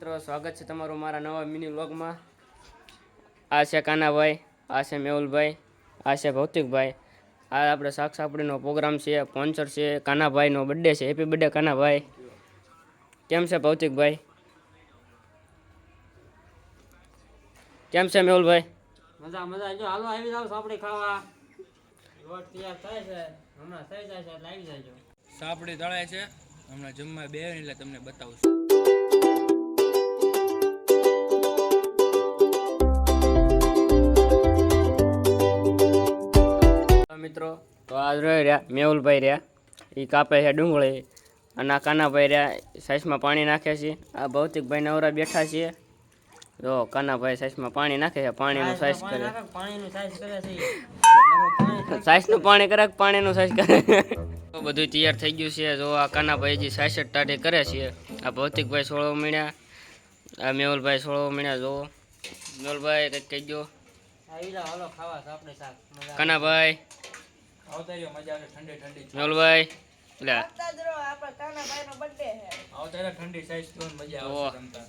મિત્રો, સ્વાગત છે તમારું મારા નવા મિની વ્લોગમાં। આ છે કાનાભાઈ, આ છે મેહુલભાઈ, આ છે ભૌતિકભાઈ। આ આપણે શાક સાપડીનો પ્રોગ્રામ છે, સ્પોન્સર છે, કાનાભાઈનો બર્થડે છે। Happy birthday Kanabhai. કેમ છે ભૌતિકભાઈ? કેમ છે મેહુલભાઈ? મજા મજા જો હાલો આવી જાવ સાપડી ખાવા। રોટ તૈયાર થાય છે, હમણાં થઈ જાય છે એટલે આવી જાયજો। સાપડી તળાય છે, હમણાં જમવા બે એટલે તમને બતાવું છું। મિત્રો તો આ રહ્યા મેહુલભાઈ રહ્યા, એ કાપે છે ડુંગળી, અને આ કાનાભાઈ રહ્યા સાઈસમાં પાણી નાખે છે। આ ભૌતિકભાઈ નવરા બેઠા છીએ। જો કાનાભાઈ સાઈસમાં પાણી નાખે છે, પાણીનું સાઈસ કરે, પાણીનું સાઈઝ કરે છે। સાઈસનું પાણી કરે, પાણીનું સાઈસ કરે। તો બધું તૈયાર થઈ ગયું છે। જો આ કાનાભાઈ જે સાઈસ ટાટી કરે છે, આ ભૌતિકભાઈ સોળો મીણ્યા, આ મેહુલભાઈ સોળો મીણ્યા। જો મેહુલભાઈ કંઈક કહી ગયો। આવી જાવ હાલો ખાવા સાપડી શાક। કાનાભાઈ આવતા રહ્યો, મજા આવે ઠંડી ઠંડી। મેહુલભાઈ લે આવતા ઠંડી સાઈઝ તો મજા આવશે રમતા।